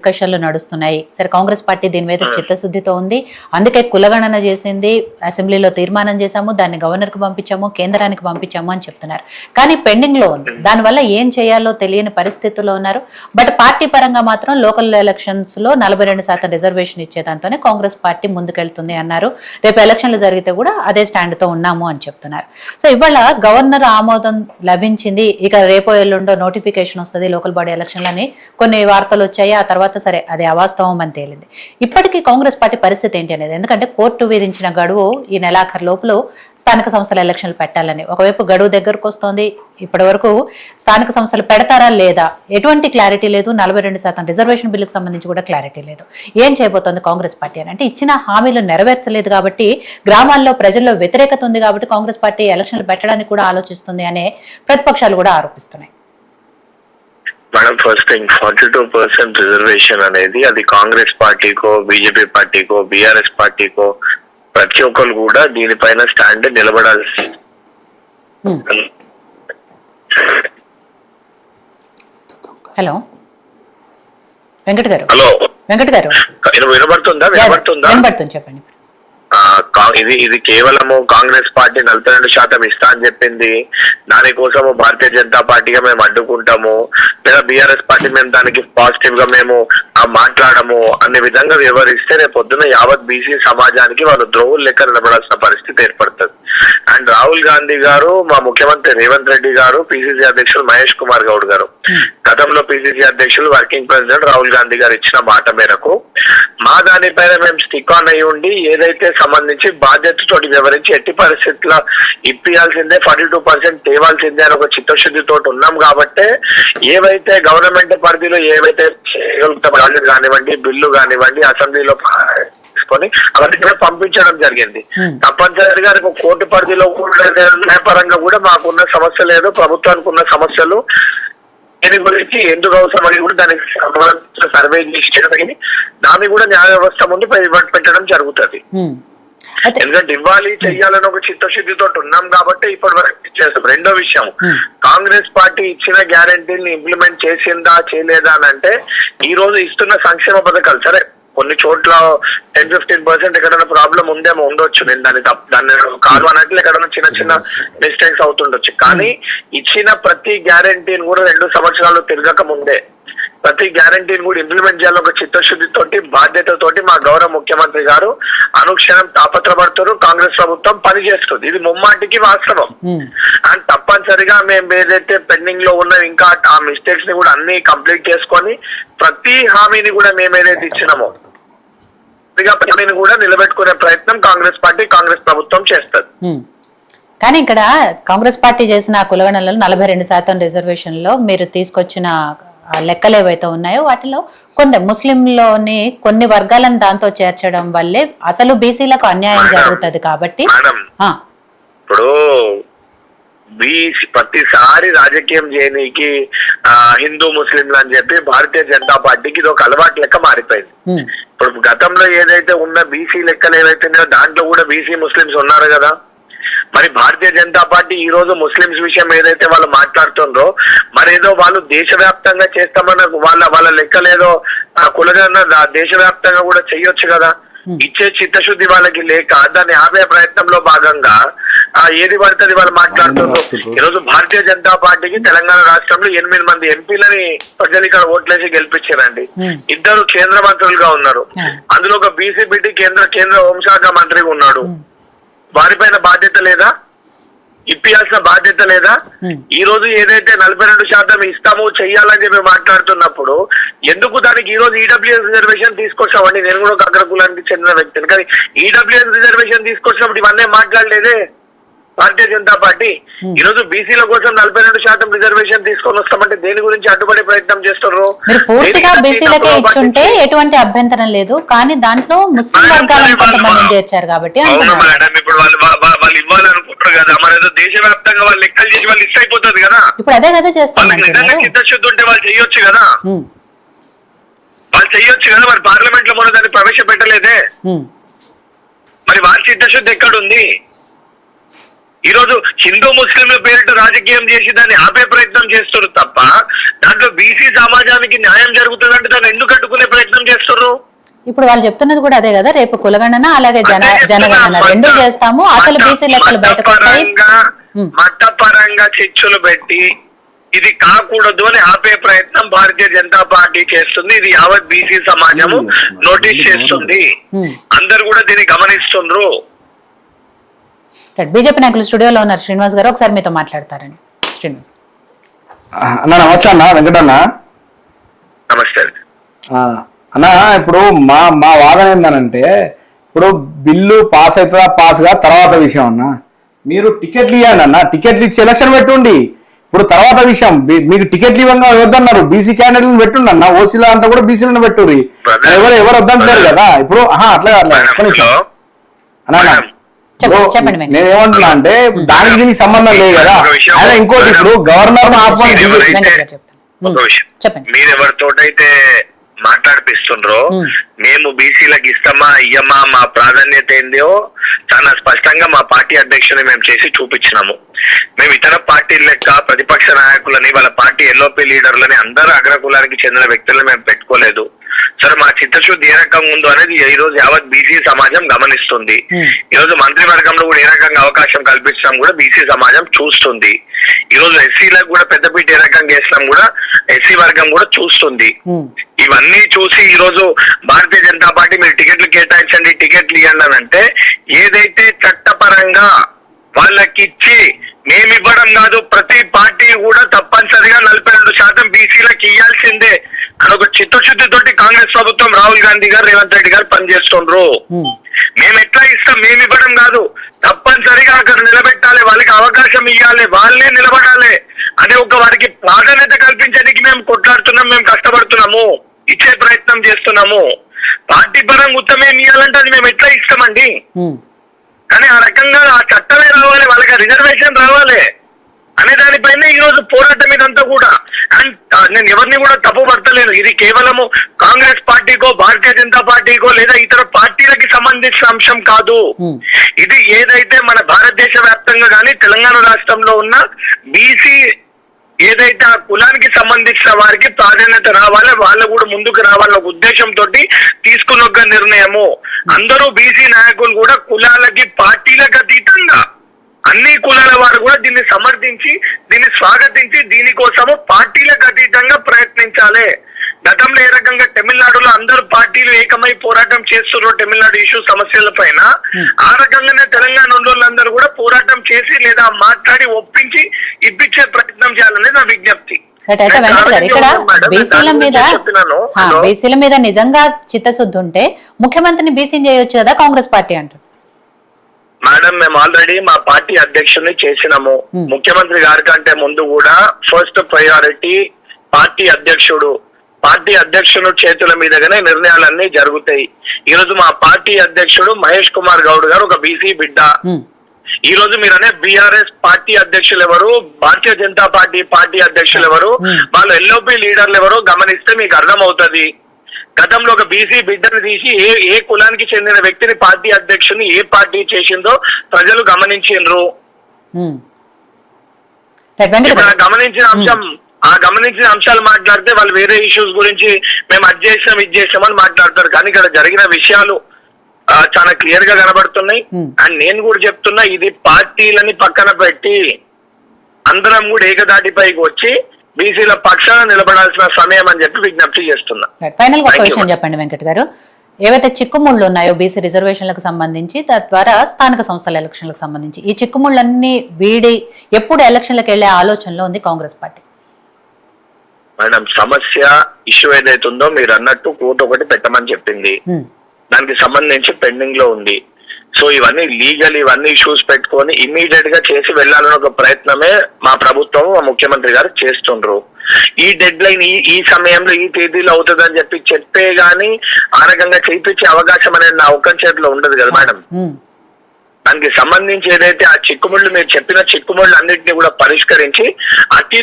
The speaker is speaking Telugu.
డిస్కషన్లు నడుస్తున్నాయి. సరే, కాంగ్రెస్ పార్టీ దీని మీద చిత్తశుద్ధితో ఉంది, అందుకే కులగణన చేసింది, అసెంబ్లీలో తీర్మానం చేశాము, దాన్ని గవర్నర్ కు పంపించాము, కేంద్రానికి పంపించాము అని చెప్తున్నారు. కానీ పెండింగ్ లో ఉంది. దానివల్ల ఏం చేయాలో తెలియని పరిస్థితుల్లో ఉన్నారు. బట్ పార్టీ పరంగా మాత్రం లోకల్ ఎలక్షన్స్ లో 42% రిజర్వేషన్ ఇచ్చేదాంతోనే కాంగ్రెస్ పార్టీ ముందుకెళ్తుంది అన్నారు. రేపు ఎలక్షన్లు జరిగితే కూడా అదే స్టాండ్ తో ఉన్నాము అని చెప్తున్నారు. సో ఇవాళ గవర్నర్ ఆమోదం లభించింది, ఇక రేపో ఎల్లుండో నోటిఫికేషన్ వస్తుంది లోకల్ బాడీ ఎలక్షన్లని కొన్ని వార్తలు వచ్చాయి. ఆ తర్వాత సరే అది అవాస్తవం అని తేలింది. ఇప్పటికీ కాంగ్రెస్ పార్టీ పరిస్థితి ఏంటి అనేది, ఎందుకంటే కోర్టు విధించిన గడువు ఈ నెలాఖరు లోపల స్థానిక సంస్థల ఎలక్షన్లు పెట్టాలని, ఒకవైపు గడువు దగ్గరకు వస్తోంది. ఇప్పటి వరకు స్థానిక సంస్థలు పెడతారా లేదా ఎటువంటి క్లారిటీ లేదు. 42% రిజర్వేషన్ బిల్లుకు సంబంధించి కూడా క్లారిటీ లేదు. ఏం చేయబోతోంది కాంగ్రెస్ పార్టీ అని అంటే, ఇచ్చిన హామీలు నెరవేర్చలేదు కాబట్టి, గ్రామాల్లో ప్రజల్లో వ్యతిరేకత ఉంది కాబట్టి కాంగ్రెస్ పార్టీ ఎలక్షన్లు పెట్టడానికి కూడా ఆలోచిస్తుంది అనే ప్రతిపక్షాలు కూడా ఆరోపిస్తున్నాయి. మేడం, ఫస్ట్ థింగ్ 42% రిజర్వేషన్ అనేది అది కాంగ్రెస్ పార్టీకో, బీజేపీ పార్టీకో, బీఆర్ఎస్ పార్టీకో ప్రతి ఒక్కరు కూడా దీనిపైన స్టాండ్ నిలబడాల్సి. హలో వెంకట్ గారు. హలో వెంకట్ గారు, వినబడుతుందా? వినబడుతుంది, చెప్పండి. ఇది కేవలము కాంగ్రెస్ పార్టీ 42% ఇస్తా అని చెప్పింది, దానికోసము భారతీయ జనతా పార్టీగా మేము అడ్డుకుంటాము, లేదా బీఆర్ఎస్ పార్టీ మేము దానికి పాజిటివ్ గా మేము మాట్లాడము అనే విధంగా వివరిస్తే రేపు పొద్దున యావత్ బీసీ సమాజానికి వాళ్ళు ద్రోహులు లెక్క నిలబడాల్సిన పరిస్థితి ఏర్పడుతుంది. అండ్ రాహుల్ గాంధీ గారు, మా ముఖ్యమంత్రి రేవంత్ రెడ్డి గారు, పిసిసి అధ్యక్షులు మహేష్ కుమార్ గౌడ్ గారు, గతంలో పిసిసి అధ్యక్షులు వర్కింగ్ ప్రెసిడెంట్ రాహుల్ గాంధీ గారు ఇచ్చిన మాట మేరకు మా దానిపైన మేము స్టిక్ ఆన్ అయ్యి ఉండి ఏదైతే సంబంధించి బాధ్యతతోటి వివరించి ఎట్టి పరిస్థితుల్లో ఇప్పియాల్సిందే, 42% తేవాల్సిందే అని ఒక చిత్తశుద్ధితో ఉన్నాం. కాబట్టి ఏవైతే గవర్నమెంట్ పరిధిలో ఏవైతే కానివ్వండి, బిల్లు కానివ్వండి, అసెంబ్లీలో తీసుకొని అవన్నీ కూడా పంపించడం జరిగింది. తప్పనిసరిగా కోర్టు పరిధిలో కూడా న్యాయపరంగా కూడా మాకున్న సమస్య లేదు, ప్రభుత్వానికి ఉన్న సమస్యలు దీని గురించి ఎందుకు అవసరం అని కూడా దానికి సంబంధించిన సర్వే చేసి దాన్ని కూడా న్యాయ వ్యవస్థ ముందు పెట్టడం జరుగుతుంది. ఎందుకంటే ఇవ్వాలి చెయ్యాలని ఒక చిత్తశుద్ధితో ఉన్నాం కాబట్టి ఇప్పటి వరకు చేస్తాం. రెండో విషయం, కాంగ్రెస్ పార్టీ ఇచ్చిన గ్యారంటీని ఇంప్లిమెంట్ చేసిందా చేయలేదా అని అంటే, ఈ రోజు ఇస్తున్న సంక్షేమ పథకాలు సరే కొన్ని చోట్ల 10-15% ఎక్కడైనా ప్రాబ్లం ఉందేమో ఉండొచ్చు, నేను దాన్ని కాదు అన్నట్లు ఎక్కడైనా చిన్న చిన్న మిస్టేక్స్ అవుతుండొచ్చు. కానీ ఇచ్చిన ప్రతి గ్యారంటీని కూడా 2 సంవత్సరాలు తిరగక ముందే ప్రతి గ్యారంటీని కూడా ఇంప్లిమెంట్ చేయాలని ఒక చిత్తశుద్ధితోటి, బాధ్యతతోటి మా గౌరవ ముఖ్యమంత్రి గారు అనుక్షణం తాపత్రపడుతారు. కాంగ్రెస్ ప్రభుత్వం పనిచేస్తుంది, ఇది ముమ్మాటికి వాస్తవం. అండ్ తప్పనిసరిగా మేము ఏదైతే పెండింగ్ లో ఉన్న ఇంకా ఆ మిస్టేక్స్ ని కూడా అన్ని కంప్లీట్ చేసుకొని ప్రతి హామీని కూడా మేము ఏదైతే ఇచ్చినామో హామీని కూడా నిలబెట్టుకునే ప్రయత్నం కాంగ్రెస్ పార్టీ, కాంగ్రెస్ ప్రభుత్వం చేస్తుంది. కానీ ఇక్కడ కాంగ్రెస్ పార్టీ చేసిన కులగణనలో 42% రిజర్వేషన్ లో మీరు తీసుకొచ్చిన లెక్కలు ఏవైతే ఉన్నాయో వాటిలో ముస్లింలోని కొన్ని వర్గాలను దాంతో చేర్చడం వల్లే అసలు బీసీలకు అన్యాయం జరుగుతుంది. కాబట్టి ఇప్పుడు ప్రతిసారి రాజకీయం చేయనీకి హిందూ ముస్లింలు అని చెప్పి భారతీయ జనతా పార్టీకి ఇది ఒక అలవాటు లెక్క మారిపోయింది. ఇప్పుడు గతంలో ఏదైతే ఉన్న బీసీ లెక్కలు ఏవైతే దాంట్లో కూడా బీసీ ముస్లింస్ ఉన్నారు కదా. మరి భారతీయ జనతా పార్టీ ఈ రోజు ముస్లింస్ విషయం ఏదైతే వాళ్ళు మాట్లాడుతుండ్రో, మరి ఏదో వాళ్ళు దేశవ్యాప్తంగా చేస్తామన్న వాళ్ళ లెక్కలేదో కులగన్న దేశవ్యాప్తంగా కూడా చెయ్యొచ్చు కదా. ఇచ్చే చిత్తశుద్ధి వాళ్ళకి లేక దాన్ని ఆపే ప్రయత్నంలో భాగంగా ఏది పడుతుంది వాళ్ళు మాట్లాడుతున్నారు. ఈరోజు భారతీయ జనతా పార్టీకి తెలంగాణ రాష్ట్రంలో 8 మంది ఎంపీలని ప్రజలు ఇక్కడ ఓట్లేసి గెలిపించారండి. 2 కేంద్ర మంత్రులుగా ఉన్నారు. అందులో ఒక బీసీ బిడ్డ కేంద్ర హోంశాఖ మంత్రిగా ఉన్నాడు. వారిపైన బాధ్యత లేదా? ఇప్పియాల్సిన బాధ్యత లేదా? ఈ రోజు ఏదైతే 42% ఇస్తామో చెయ్యాలని చెప్పి మాట్లాడుతున్నప్పుడు ఎందుకు దానికి ఈ రోజు ఈడబ్ల్యూఎస్ రిజర్వేషన్ తీసుకొచ్చామండి. నేను కూడా ఒక అగ్రకులానికి చెందిన వ్యక్తిని, కానీ ఈడబ్ల్యూఎస్ రిజర్వేషన్ తీసుకొచ్చినప్పుడు ఇవన్నీ మాట్లాడలేదే భారతీయ జనతా పార్టీ. ఈ రోజు బీసీల కోసం 42% రిజర్వేషన్ తీసుకొని వస్తామంటే దేని గురించి అడ్డుపడే ప్రయత్నం చేస్తున్నారు? పూర్తిగా బీసీలకే ఇచ్చుంటే ఎటువంటి అభ్యంతరం లేదు, కానీ దాంట్లో ముస్లిం వర్గాలను కొంతమంది చేర్చారు కాబట్టి ఇప్పుడు వాళ్ళు ఇవ్వాలనుకుంటారు కదా. మరి ఏదో దేశవ్యాప్తంగా వాళ్ళు లెక్కలు చేసి వాళ్ళు ఇష్ట అయిపోతుంది కదా. ఇప్పుడు అదే కదా చేస్తారు. చిత్తశుద్ధి ఉంటే వాళ్ళు చెయ్యొచ్చు కదా, మరి పార్లమెంట్ లో మొన్న దాన్ని ప్రవేశపెట్టలేదే. మరి వాళ్ళ చిత్తశుద్ధి ఎక్కడుంది? ఈ రోజు హిందూ ముస్లింల పేరిట రాజకీయం చేసి దాన్ని ఆపే ప్రయత్నం చేస్తారు తప్ప దాంట్లో బీసీ సమాజానికి న్యాయం జరుగుతుందంటే దాన్ని ఎందుకు అడ్డుకునే ప్రయత్నం చేస్తారు? ఇప్పుడు వాళ్ళు చెప్తున్నది కూడా అదే కదా, రేపు కులగణన అలాగే జనగణన రెండు చేస్తాము, అసలు బీసీ లెక్కలు బయటకు వస్తాయి. మతపరంగా చర్చలు పెట్టి ఇది కాకూడదు అని ఆపే ప్రయత్నం భారతీయ జనతా పార్టీ చేస్తుంది. ఇది యావత్ బీసీ సమాజము నోటీస్ చేస్తుంది, అందరు కూడా దీన్ని గమనిస్తుండ్రు. బీజేపీ నాయకులు స్టూడియోలో ఉన్నారు, శ్రీనివాస్ గారు ఒకసారి మీతో మాట్లాడతారని. శ్రీనివాస్ అన్న నమస్తే అన్న. వెంకటన్న నమస్తే అన్న. ఇప్పుడు మా వాదన ఏందనంటే, ఇప్పుడు బిల్లు పాస్ అవుతుందా పాస్ గా తర్వాత విషయం అన్న. మీరు టికెట్లు ఇవ్వండి అన్న, టికెట్లు ఇచ్చి ఎలక్షన్ పెట్టుండి. ఇప్పుడు తర్వాత విషయం, మీకు టికెట్లు ఇవ్వంగా వద్దన్నారు, బీసీ క్యాండిడేట్లను పెట్టుండి అన్న. ఓసీలో అంతా కూడా బీసీలను పెట్టుర్రి, ఎవరు వద్దంటారు కదా. ఇప్పుడు అట్లా అన్న నేనేమంటున్నా అంటే దానికి దీనికి సంబంధం లేదు కదా. అదే ఇంకోటి, ఇప్పుడు గవర్నర్ మీరెవరితోటైతే మాట్లాడిపిస్తుండ్రో మేము బీసీలకు ఇస్తామా ఇయ్యమా మా ప్రాధాన్యత ఏందో చాలా స్పష్టంగా మా పార్టీ అధ్యక్షుని మేము చేసి చూపించినాము. మేము ఇతర పార్టీల లెక్క ప్రతిపక్ష నాయకులని వాళ్ళ పార్టీ ఎల్ఓపీ లీడర్లని అందరూ అగ్రకులానికి చెందిన వ్యక్తులను మేము పెట్టుకోలేదు. సరే మా చిత్తశుద్ధి ఏ రకంగా ఉందో అనేది ఈ రోజు యావత్ బీసీ సమాజం గమనిస్తుంది. ఈ రోజు మంత్రివర్గంలో కూడా ఏ రకంగా అవకాశం కల్పించడం కూడా బీసీ సమాజం చూస్తుంది. ఈ రోజు ఎస్సీలకు కూడా పెద్దపీట ఏ రకంగా వేసినాం కూడా ఎస్సీ వర్గం కూడా చూస్తుంది. ఇవన్నీ చూసి ఈ రోజు భారతీయ జనతా పార్టీ మీరు టికెట్లు కేటాయించండి, టికెట్లు ఇవ్వండి అని అంటే, ఏదైతే చట్టపరంగా వాళ్ళకిచ్చి మేమివ్వడం కాదు, ప్రతి పార్టీ కూడా తప్పనిసరిగా 42% బీసీలకు ఇవ్వాల్సిందే అని ఒక చిత్తశుద్ధితోటి కాంగ్రెస్ ప్రభుత్వం, రాహుల్ గాంధీ గారు, రేవంత్ రెడ్డి గారు పనిచేస్తుండ్రు. మేము ఎట్లా ఇస్తాం, మేము ఇవ్వడం కాదు, తప్పనిసరిగా అక్కడ నిలబెట్టాలి, వాళ్ళకి అవకాశం ఇవ్వాలి, వాళ్ళే నిలబడాలి అనే ఒక వారికి ప్రాధాన్యత కల్పించడానికి మేము కొట్లాడుతున్నాం, మేము కష్టపడుతున్నాము, ఇచ్చే ప్రయత్నం చేస్తున్నాము. పార్టీ పరంగా ఉత్తమేం ఇవ్వాలంటే అది మేము ఎట్లా ఇస్తామండి. కానీ ఆ రకంగా ఆ చట్టమే రావాలి, వాళ్ళకి రిజర్వేషన్ రావాలి అనే దానిపైన ఈ రోజు పోరాటం ఇదంతా కూడా. అండ్ నేను ఎవరిని కూడా తప్పు పడతలేను, ఇది కేవలము కాంగ్రెస్ పార్టీకో భారతీయ జనతా పార్టీకో లేదా ఇతర పార్టీలకి సంబంధించిన అంశం కాదు. ఇది ఏదైతే మన భారతదేశ వ్యాప్తంగా కానీ తెలంగాణ రాష్ట్రంలో ఉన్న బీసీ ఏదైతే ఆ కులానికి సంబంధించిన వారికి ప్రాధాన్యత రావాలి, వాళ్ళు కూడా ముందుకు రావాలన్న ఉద్దేశంతో తీసుకున్న ఒక నిర్ణయము. అందరూ బీసీ నాయకులు కూడా కులాలకి పార్టీలకు అతీతంగా అన్ని కులాల వారు కూడా దీన్ని సమర్థించి దీన్ని స్వాగతించి దీనికోసము పార్టీలకు అతీతంగా ప్రయత్నించాలి. గతంలో ఏ రకంగా తమిళనాడులో అందరూ పార్టీలు ఏకమై పోరాటం చేస్తున్నారు తమిళనాడు ఇష్యూ సమస్యల పైన, ఆ రకంగానే తెలంగాణ వాళ్ళందరూ కూడా పోరాటం చేసి లేదా మాట్లాడి ఒప్పించి ఇప్పించే ప్రయత్నం చేయాలనేది నా విజ్ఞప్తి. బీసీల మీద నిజంగా చిత్తశుద్ధి ఉంటే ముఖ్యమంత్రిని బీసీని చేయొచ్చు కదా కాంగ్రెస్ పార్టీ అంటారు. మేడం మేము ఆల్రెడీ మా పార్టీ అధ్యక్షుని చేసినాము. ముఖ్యమంత్రి గారి కంటే ముందు కూడా ఫస్ట్ ప్రయారిటీ పార్టీ అధ్యక్షుడు చేతుల మీదగానే నిర్ణయాలన్నీ జరుగుతాయి. ఈ రోజు మా పార్టీ అధ్యక్షుడు మహేష్ కుమార్ గౌడ్ గారు ఒక బీసీ బిడ్డ. ఈ రోజు మీరనే బీఆర్ఎస్ పార్టీ అధ్యక్షులు ఎవరు, భారతీయ జనతా పార్టీ అధ్యక్షులు ఎవరు, వాళ్ళు ఎల్ఓపీ లీడర్లు ఎవరు గమనిస్తే మీకు అర్థమవుతుంది. గతంలో ఒక బీసీ బిడ్డను తీసి ఏ కులానికి చెందిన వ్యక్తిని పార్టీ అధ్యక్షుని ఏ పార్టీ చేసిందో ప్రజలు గమనించిండ్రు. గమనించిన అంశాలు మాట్లాడితే వాళ్ళు వేరే ఇష్యూస్ గురించి మేము అది చేసాం ఇది చేసామని మాట్లాడతారు. కానీ ఇక్కడ జరిగిన విషయాలు చాలా క్లియర్ గా కనబడుతున్నాయి. అండ్ నేను కూడా చెప్తున్నా, ఇది పార్టీలని పక్కన పెట్టి అందరం కూడా ఏకదాటిపైకి వచ్చి బీసీల పక్షాన నిలబడాల్సిన సమయం అని చెప్పి విజ్ఞప్తి చేస్తున్నా. ఫైనల్ గా ఒక విషయం చెప్పండి వెంకట్ గారు, ఏవైతే చిక్కుముళ్ళు ఉన్నాయో బీసీ రిజర్వేషన్లకు సంబంధించి, తద్వారా స్థానిక సంస్థల ఎలక్షన్లకు సంబంధించి, ఈ చిక్కుముళ్ళన్నీ వీడి ఎప్పుడు ఎలక్షన్లకు వెళ్లే ఆలోచనలో ఉంది కాంగ్రెస్ పార్టీ? మేడం, సమస్య ఇష్యూ ఏదైతే ఉందో మీరు అన్నట్టు కోర్టు ఒకటి పెట్టమని చెప్పింది, దానికి సంబంధించి పెండింగ్ లో ఉంది. సో ఇవన్నీ లీగల్, ఇవన్నీ ఇష్యూస్ పెట్టుకొని ఇమ్మీడియట్ గా చేసి వెళ్లాలని ఒక ప్రయత్నమే మా ప్రభుత్వం, మా ముఖ్యమంత్రి గారు చేస్తుండ్రు. ఈ డెడ్ లైన్ ఈ సమయంలో ఈ తేదీలో అవుతుందని చెప్పే గానీ ఆ రకంగా చేయించే అవకాశం అనేది నా ఒక్క చేతిలో ఉండదు కదా మేడం. దానికి సంబంధించి ఏదైతే ఆ చిక్కుముళ్ళు మీరు చెప్పిన చిక్కుముళ్ళు అన్నింటినీ కూడా పరిష్కరించి అతి